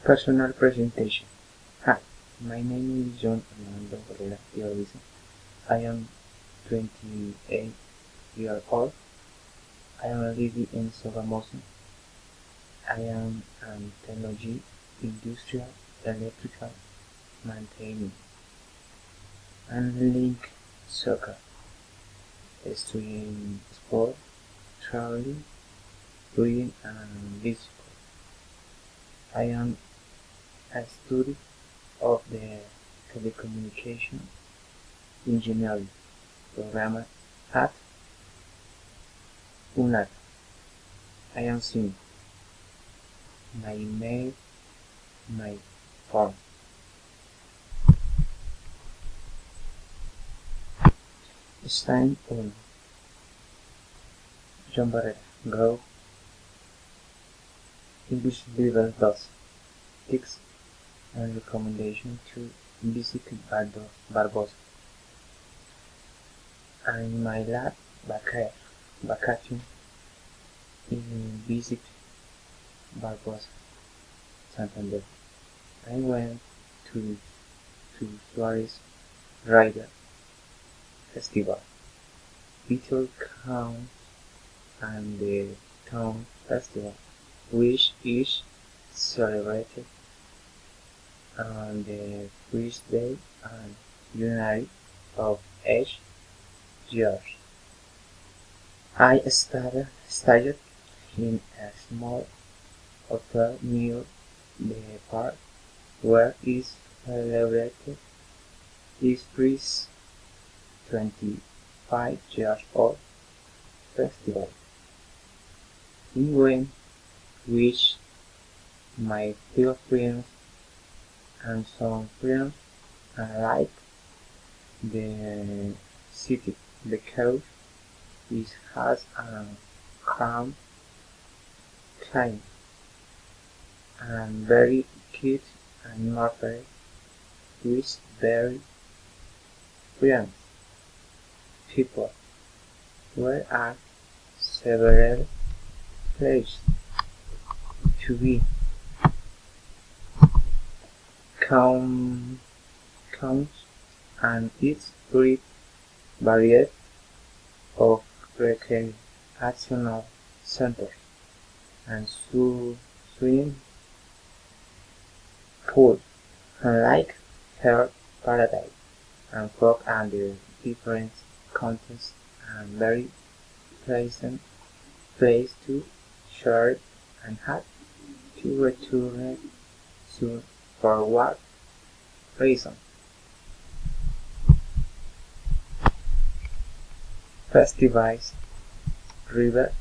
Personal presentation. Hi, my name is John Armando Herrera Teoriza. I am 28 years old. I am living in Sogamoso. I am an technology, industrial, electrical, maintaining, and link soccer, studying sport, traveling, reading, and music. I am a student of the telecommunication engineering program at UNAT. I am seeing my email, my phone. Sign on John Barrera. Go English level does. Tips and recommendation to visit Barbosa. And my lab vacation in visit Barbosa, Santander. I went to Suarez Rider Festival, Beetle Count, and the Town Festival, which is celebrated on the first day and January of each year. I stayed in a small hotel near the park where is celebrated this first 25 years old festival. In when which my few friends and some friends like the city because it has a calm climate and very cute and atmosphere with very friendly people. There are several places to be. Counts and its great variety of recreational centers and swimming pool, unlike her paradise and folk and the different contents and very pleasant place to share and have to return soon for what reason. Festivals, River,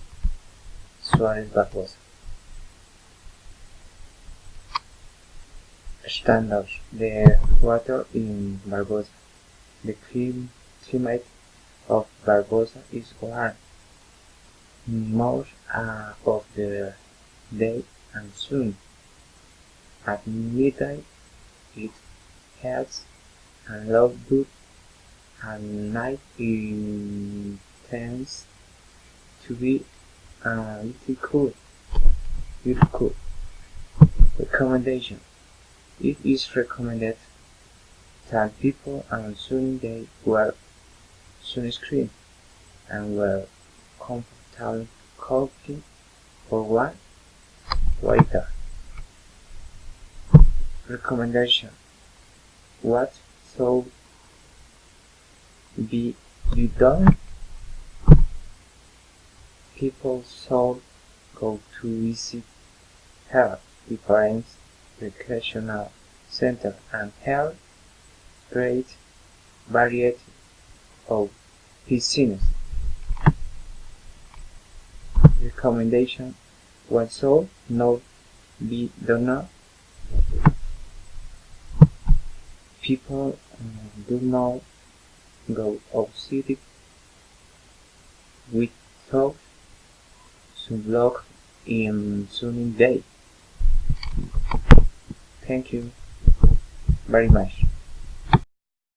Suarez Barbosa. Standards. The water in Barbosa. The climate of Barbosa is warm most of the day and sunny. At midnight it has a low good and night it tends to be a little cool. Recommendation. It is recommended that people on sunny days wear sunscreen and wear comfortable clothing for warm weather. Recommendation. What should be done? People should go to visit her different recreational center and her great variety of piscines. Recommendation. What should not be done? People do not go outside without sunblock in sunny day. Thank you very much.